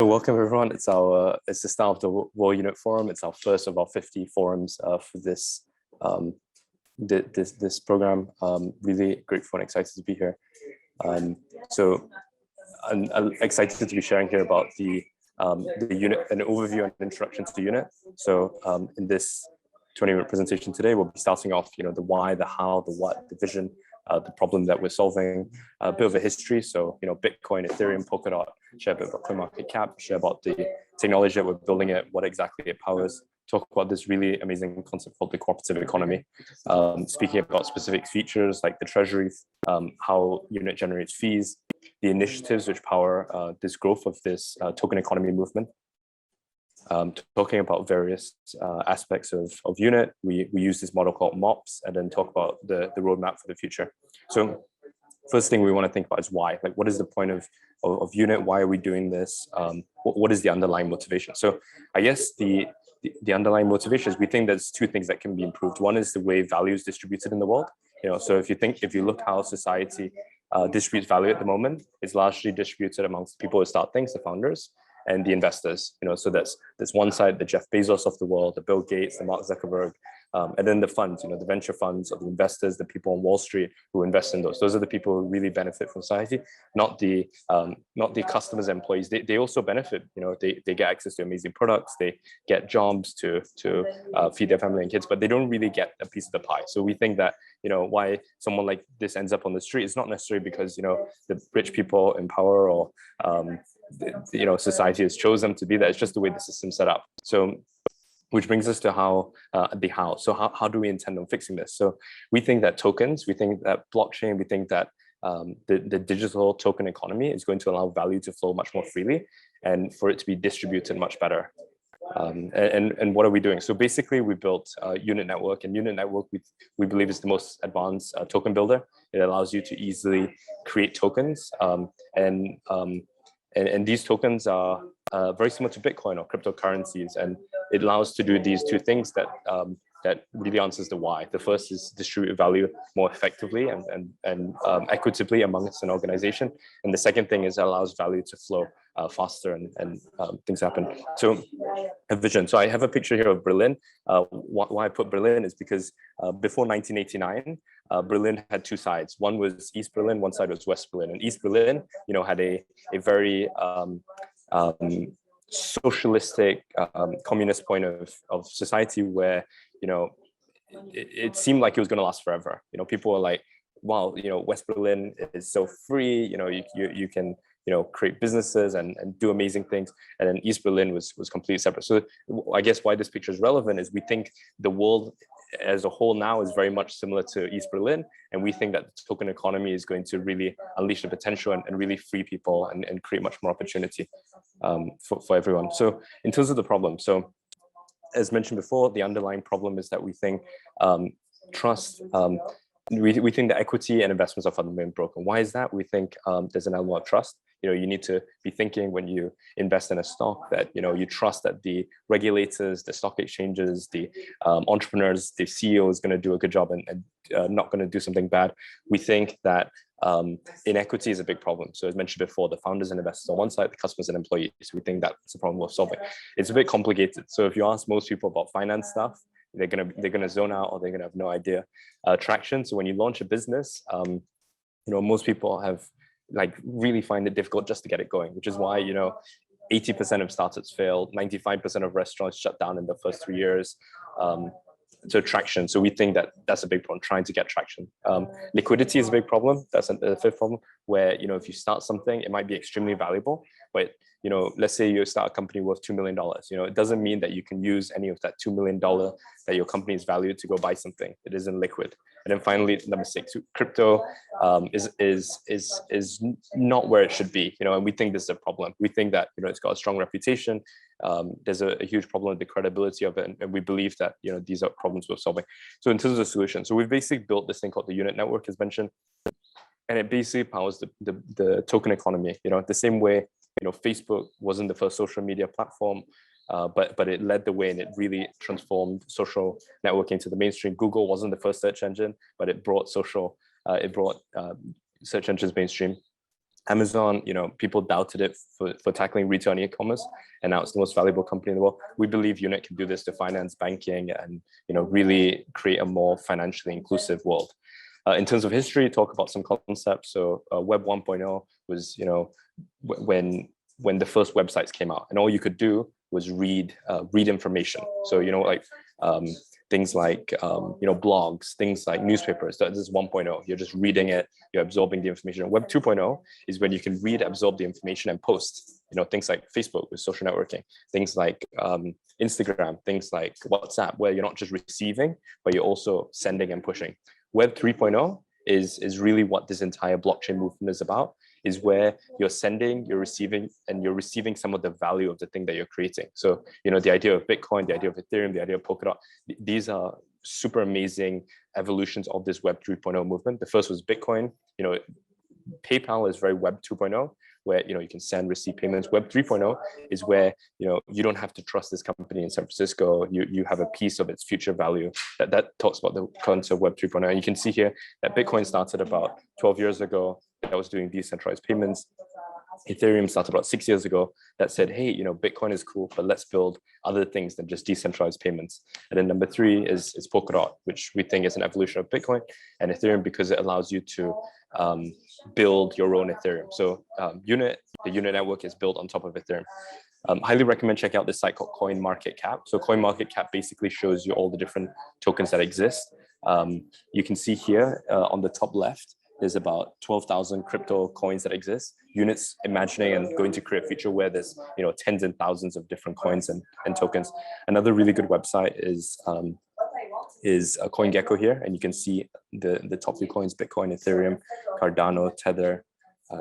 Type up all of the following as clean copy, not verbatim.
So welcome everyone. It's the start of the World Unit Forum. It's our first of our 50 forums for this program. Really grateful and excited to be here. So I'm excited to be sharing here about the unit, an overview and introduction to the unit. So in this 20-minute presentation today, we'll be starting off, the why, the how, the what, the vision, the problem that we're solving, a bit of a history. So, Bitcoin, Ethereum, Polkadot, share a bit about CoinMarketCap, share about the technology that we're building it, what exactly it powers, talk about this really amazing concept called the cooperative economy, speaking about specific features like the Treasury, how Unit generates fees, the initiatives which power this growth of this token economy movement. Talking about various aspects of Unit, we use this model called MOPS, and then talk about the roadmap for the future. So first thing we want to think about is why. Like, what is the point of Unit? Why are we doing this? What is the underlying motivation? So I guess the underlying motivation is we think there's two things that can be improved. One is the way value is distributed in the world. So if you look how society distributes value at the moment, it's largely distributed amongst people who start things, the founders, and the investors. So there's one side, the Jeff Bezos of the world, the Bill Gates, the Mark Zuckerberg, and then the funds, the venture funds of the investors, the people on Wall Street who invest in those. Those are the people who really benefit from society, not the customers and employees. They also benefit. They get access to amazing products, they get jobs to feed their family and kids, but they don't really get a piece of the pie. So we think that why someone like this ends up on the street is not necessarily because the rich people in power or society has chosen them to be there. It's just the way the system's set up. So which brings us to how. So how do we intend on fixing this? So we think that tokens, we think that blockchain, we think that the digital token economy is going to allow value to flow much more freely and for it to be distributed much better. And what are we doing? So basically we built Unit Network, and Unit Network we believe is the most advanced token builder. It allows you to easily create tokens, and these tokens are very similar to Bitcoin or cryptocurrencies, and it allows to do these two things that really answers the why. The first is distribute value more effectively and equitably amongst an organization, and the second thing is it allows value to flow faster and things happen. So a vision. So I have a picture here of Berlin. Why I put Berlin is because before 1989, Berlin had two sides. One was East Berlin, one side was West Berlin. And East Berlin, had a very socialistic, communist point of society where, it seemed like it was going to last forever. People were like, wow, West Berlin is so free. You can create businesses and do amazing things. And then East Berlin was completely separate. So I guess why this picture is relevant is we think the world as a whole now is very much similar to East Berlin. And we think that the token economy is going to really unleash the potential and really free people and create much more opportunity for everyone. So in terms of the problem, so as mentioned before, the underlying problem is that we think trust, we think that equity and investments are fundamentally broken. Why is that? We think there's an element of trust. You need to be thinking when you invest in a stock that, you trust that the regulators, the stock exchanges, the entrepreneurs, the CEO is going to do a good job and not going to do something bad. We think that inequity is a big problem. So as mentioned before, the founders and investors on one side, the customers and employees, we think that's a problem worth solving. It's a bit complicated. So if you ask most people about finance stuff, they're gonna zone out or they're gonna have no idea. Traction. So when you launch a business, most people have really find it difficult just to get it going, which is why 80% of startups fail, 95% of restaurants shut down in the first 3 years. So traction. So we think that that's a big problem, trying to get traction. Liquidity is a big problem. That's a fifth problem where, if you start something, it might be extremely valuable, but let's say you start a company worth $2 million. It doesn't mean that you can use any of that $2 million that your company is valued to go buy something. It isn't liquid. And then finally, number 6, crypto is not where it should be. And we think this is a problem. We think that it's got a strong reputation. There's a huge problem with the credibility of it, and we believe that these are problems we're solving. So in terms of the solution, so we've basically built this thing called the Unit Network, as mentioned, and it basically powers the token economy. The same way Facebook wasn't the first social media platform, but it led the way and it really transformed social networking to the mainstream. Google wasn't the first search engine, but it brought search engines mainstream. Amazon, people doubted it for tackling retail and e-commerce, and now it's the most valuable company in the world. We believe Unit can do this to finance, banking, and really create a more financially inclusive world. In terms of history, talk about some concepts. So Web 1.0 was, when the first websites came out, and all you could do was read information. So things like blogs, things like newspapers. That is 1.0. You're just reading it, you're absorbing the information. Web 2.0 is when you can read, absorb the information, and post. Things like Facebook with social networking, things like Instagram, things like WhatsApp, where you're not just receiving, but you're also sending and pushing. Web 3.0 is really what this entire blockchain movement is about, is where you're sending, you're receiving, and you're receiving some of the value of the thing that you're creating. So, the idea of Bitcoin, the idea of Ethereum, the idea of Polkadot, these are super amazing evolutions of this Web 3.0 movement. The first was Bitcoin. PayPal is very Web 2.0, where you can send, receive payments. Web 3.0 is where you don't have to trust this company in San Francisco. You have a piece of its future value. That talks about the concept of Web 3.0. And you can see here that Bitcoin started about 12 years ago. That was doing decentralized payments. Ethereum started about 6 years ago that said, hey, Bitcoin is cool, but let's build other things than just decentralized payments. And then number 3 is Polkadot, which we think is an evolution of Bitcoin and Ethereum because it allows you to build your own Ethereum. So the Unit network is built on top of Ethereum. Highly recommend checking out this site called CoinMarketCap. So CoinMarketCap basically shows you all the different tokens that exist. You can see here on the top left, there's about 12,000 crypto coins that exist. Unit's imagining and going to create a feature where there's tens and thousands of different coins and tokens. Another really good website is CoinGecko here, and you can see the top 3 coins: Bitcoin, Ethereum, Cardano, Tether.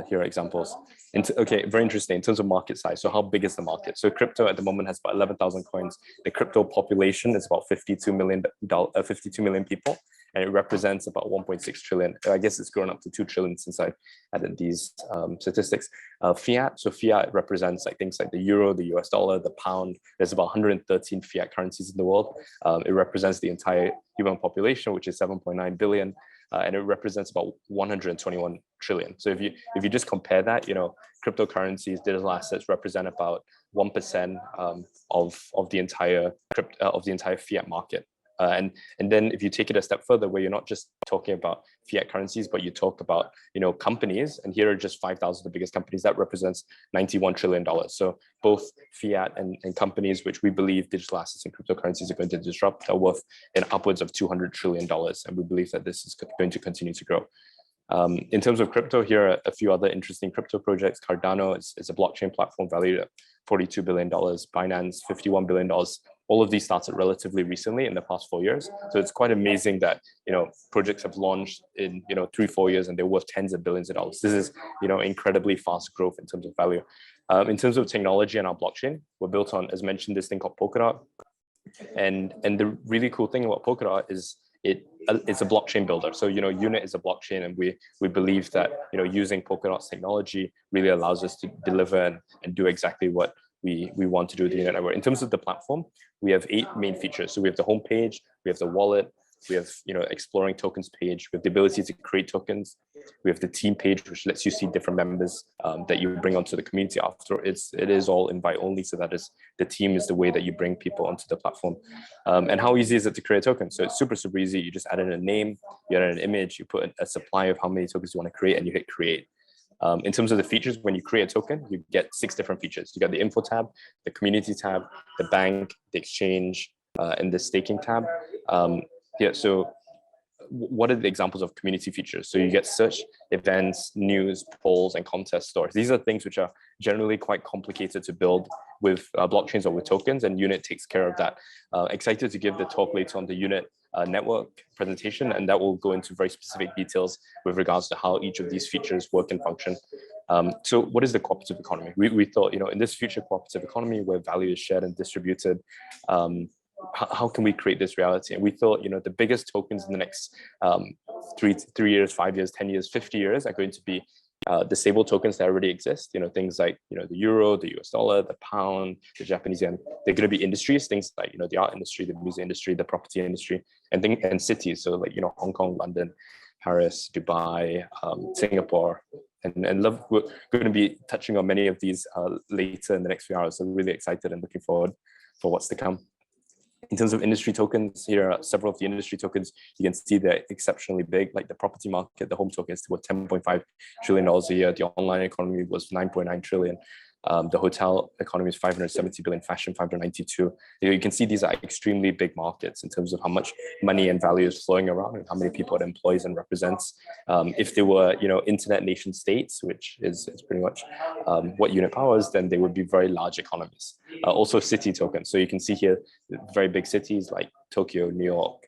Here are examples. Okay, very interesting in terms of market size. So how big is the market? So crypto at the moment has about 11,000 coins. The crypto population is about 52 million people, and it represents about 1.6 trillion. I guess it's grown up to 2 trillion since I added these statistics. Fiat, so fiat represents things like the euro, the US dollar, the pound. There's about 113 fiat currencies in the world. It represents the entire human population, which is 7.9 billion. And it represents about 121 trillion. So if you just compare that, cryptocurrencies, digital assets represent about 1% of the entire fiat market. And then if you take it a step further, where you're not just talking about fiat currencies, but you talk about companies, and here are just 5,000 of the biggest companies, that represents $91 trillion. So both fiat and companies, which we believe digital assets and cryptocurrencies are going to disrupt, are worth in upwards of $200 trillion, and we believe that this is going to continue to grow. In terms of crypto, here are a few other interesting crypto projects. Cardano is a blockchain platform valued at $42 billion. Binance, $51 billion. All of these started relatively recently in the past 4 years. So it's quite amazing that, projects have launched in, 3-4 years and they're worth tens of billions of dollars. This is, incredibly fast growth in terms of value. In terms of technology and our blockchain, we're built on, as mentioned, this thing called Polkadot. And the really cool thing about Polkadot is it's a blockchain builder. So, Unit is a blockchain, and we believe that, using Polkadot's technology really allows us to deliver and do exactly what we want to do with the Unit network. In terms of the platform, we have 8 main features. So we have the home page, we have the wallet, we have exploring tokens page, we have the ability to create tokens, we have the team page, which lets you see different members that you bring onto the community after. It is all invite only, so that is the team is the way that you bring people onto the platform. And how easy is it to create a token? So it's super easy. You just add in a name, you add in an image, you put a supply of how many tokens you want to create, and you hit create. In terms of the features, when you create a token, you get 6 different features. You got the info tab, the community tab, the bank, the exchange, and the staking tab. So what are the examples of community features? So you get search, events, news, polls, and contest stores. These are things which are generally quite complicated to build with blockchains or with tokens, and Unit takes care of that. Excited to give the talk later on the Unit network presentation, and that will go into very specific details with regards to how each of these features work and function. So what is the cooperative economy? We thought, in this future cooperative economy where value is shared and distributed, how can we create this reality? And we thought, the biggest tokens in the next 3 years, 5 years, 10 years, 50 years are going to be the stable tokens that already exist, things like, the euro, the US dollar, the pound, the Japanese yen. They're going to be industries, things like, the art industry, the music industry, the property industry, and cities. So like, Hong Kong, London, Paris, Dubai, Singapore, we're going to be touching on many of these later in the next few hours. So really excited and looking forward for what's to come. In terms of industry tokens, here are several of the industry tokens. You can see they're exceptionally big, like the property market, the home token is worth $10.5 trillion a year. The online economy was 9.9 trillion. The hotel economy is 570 billion, fashion 592. You can see these are extremely big markets in terms of how much money and value is flowing around and how many people it employs and represents. If they were, internet nation states, which is pretty much what Unit powers, then they would be very large economies. Also city tokens. So you can see here very big cities like Tokyo, New York,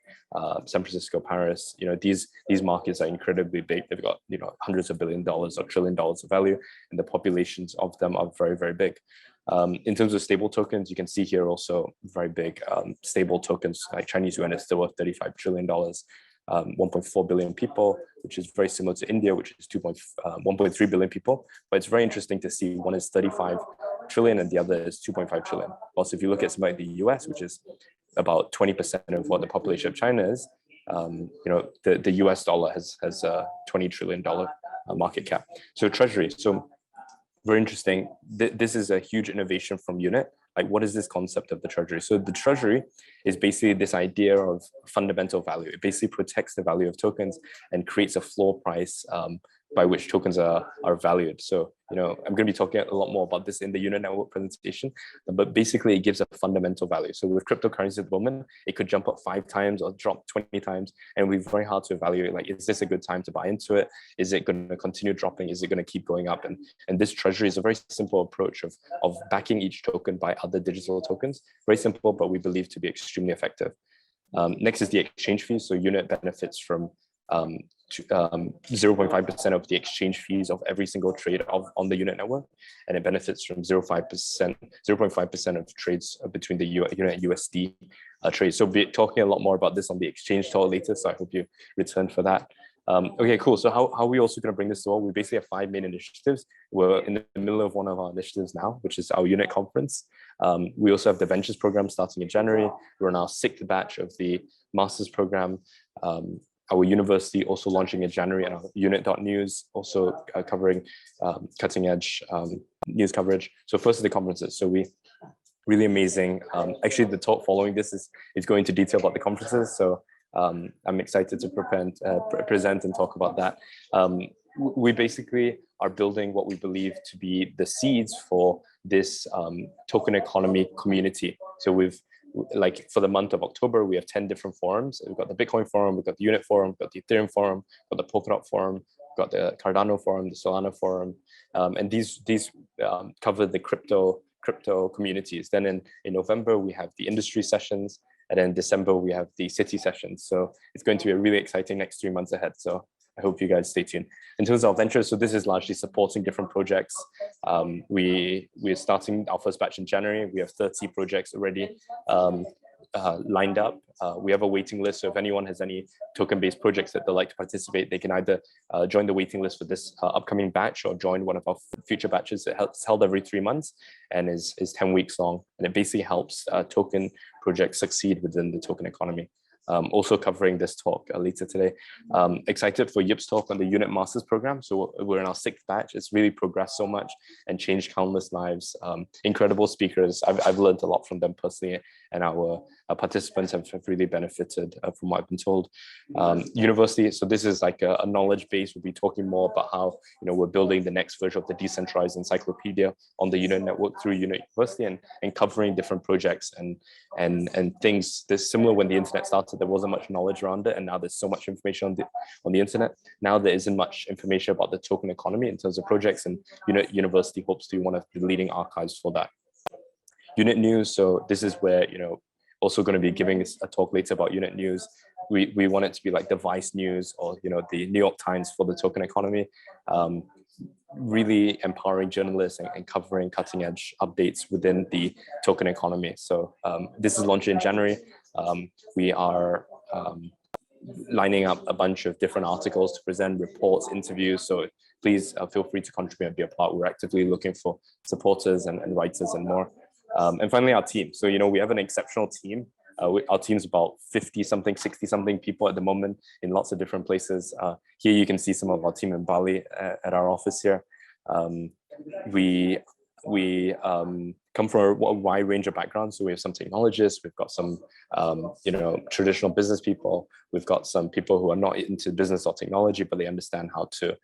San Francisco, Paris. These markets are incredibly big. They've got hundreds of $billions or $1 trillion of value, and the populations of them are very, very big. In terms of stable tokens, you can see here also very big stable tokens like Chinese yuan is still worth $35 trillion. 1.4 billion people, which is very similar to India, which is 1.3 billion people. But it's very interesting to see one is 35 trillion and the other is 2.5 trillion. Also, if you look at something like the US, which is about 20% of what the population of China is, the US dollar has a $20 trillion market cap. So Treasury, so very interesting. This is a huge innovation from Unit. Like, what is this concept of the Treasury? So the Treasury is basically this idea of fundamental value. It basically protects the value of tokens and creates a floor price by which tokens are valued. So, I'm going to be talking a lot more about this in the Unit Network presentation, but basically it gives a fundamental value. So with cryptocurrency at the moment, it could jump up 5 times or drop 20 times, and we're very hard to evaluate, like, is this a good time to buy into it? Is it going to continue dropping? Is it going to keep going up? And this Treasury is a very simple approach of backing each token by other digital tokens. Very simple, but we believe to be extremely effective. Next is the exchange fees. So Unit benefits from 0.5% of the exchange fees of every single trade on the Unit network, and it benefits from 0.5% of trades between the Unit and USD trades. So we'll be talking a lot more about this on the exchange talk later, so I hope you return for that. Okay, cool. So how are we also going to bring this to all? We basically have 5 main initiatives. We're in the middle of one of our initiatives now, which is our Unit conference. We also have the Ventures program starting in January. We're in our 6th batch of the Master's program. Our university also launching in January, and our Unit.News also covering cutting edge news coverage. So first is the conferences. So we really amazing. Actually, the talk following this is going into detail about the conferences. So I'm excited to present and talk about that. We basically are building what we believe to be the seeds for this token economy community. So like for the month of October, we have 10 different forums. We've got the Bitcoin forum, we've got the Unit forum, we've got the Ethereum forum, we've got the Polkadot forum, we've got the Cardano forum, the Solana forum, and these cover the crypto communities. Then in November, we have the industry sessions, and then December, we have the city sessions. So it's going to be a really exciting next 3 months ahead. So I hope you guys stay tuned. In terms of our ventures, so this is largely supporting different projects. We're starting our first batch in January. We have 30 projects already lined up. We have a waiting list, so if anyone has any token-based projects that they'd like to participate, they can either join the waiting list for this upcoming batch or join one of our future batches. It's held every 3 months and is 10 weeks long, and it basically helps token projects succeed within the token economy. Also covering this talk later today. Excited for Yip's talk on the Unit Masters program. So we're in our 6th batch. It's really progressed so much and changed countless lives. Incredible speakers. I've learned a lot from them personally, and our participants have really benefited from what I've been told. University, so this is like a knowledge base. We'll be talking more about how we're building the next version of the decentralized encyclopedia on the Unit network through Unit University, and covering different projects and things. This similar when the internet started. There wasn't much knowledge around it, and now there's so much information on the internet. Now there isn't much information about the token economy in terms of projects, and University hopes to be one of the leading archives for that. Unit News, so this is where also going to be giving a talk later about Unit News. We want it to be like the Vice News or the New York Times for the token economy. Really empowering journalists and covering cutting edge updates within the token economy. So this is launching in January. We are lining up a bunch of different articles to present, reports, interviews. So please feel free to contribute and be a part. We're actively looking for supporters and writers and more. And finally, our team. So, we have an exceptional team. Our team's about 50 something, 60 something people at the moment in lots of different places. Here you can see some of our team in Bali at our office here. We come from a wide range of backgrounds. So we have some technologists, we've got some traditional business people, we've got some people who are not into business or technology, but they understand how to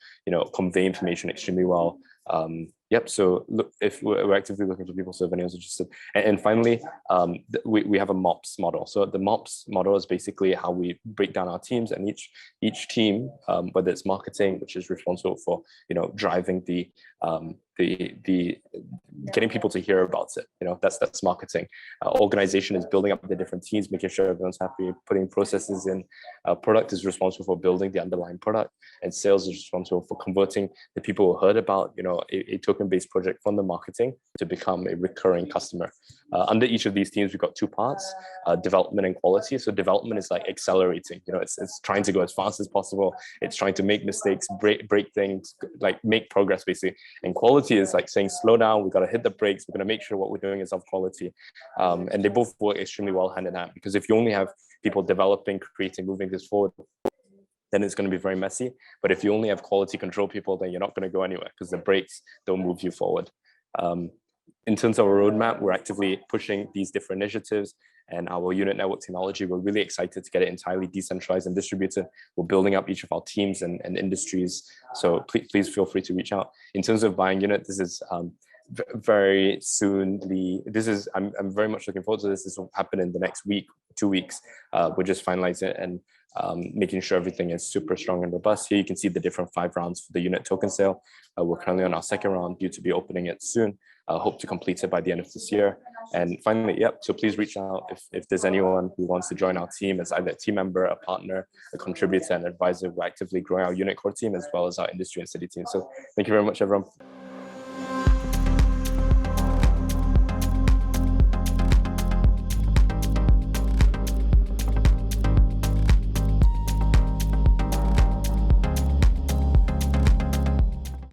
convey information extremely well. So look, if we're actively looking for people, so if anyone's interested. And finally, we have a MOPS model. So the MOPS model is basically how we break down our teams, and each team, whether it's marketing, which is responsible for driving the getting people to hear about it, that's marketing. Organization is building up the different teams, making sure everyone's happy, putting processes in. Product is responsible for building the underlying product, and sales is responsible for converting the people who heard about a token-based project from the marketing to become a recurring customer. Under each of these teams, we've got two parts: development and quality. So development is like accelerating. It's trying to go as fast as possible. It's trying to make mistakes, break things, like make progress basically. And quality is like saying, slow down. We've got to hit the brakes. We're going to make sure what we're doing is of quality. And they both work extremely well hand in hand, because if you only have people developing, creating, moving this forward, then it's going to be very messy. But if you only have quality control people, then you're not going to go anywhere, because the brakes don't move you forward. In terms of our roadmap, we're actively pushing these different initiatives, and our unit network technology, we're really excited to get it entirely decentralized and distributed. We're building up each of our teams and industries. So please feel free to reach out. In terms of buying unit, this is very soonly. I'm very much looking forward to this. This will happen in the next week, 2 weeks. We're just finalizing it and making sure everything is super strong and robust. Here you can see the different 5 rounds for the unit token sale. We're currently on our 2nd round, due to be opening it soon. Hope to complete it by the end of this year. And finally, so please reach out if there's anyone who wants to join our team as either a team member, a partner, a contributor, an advisor. We're actively growing our unit core team as well as our industry and city team. So thank you very much, everyone.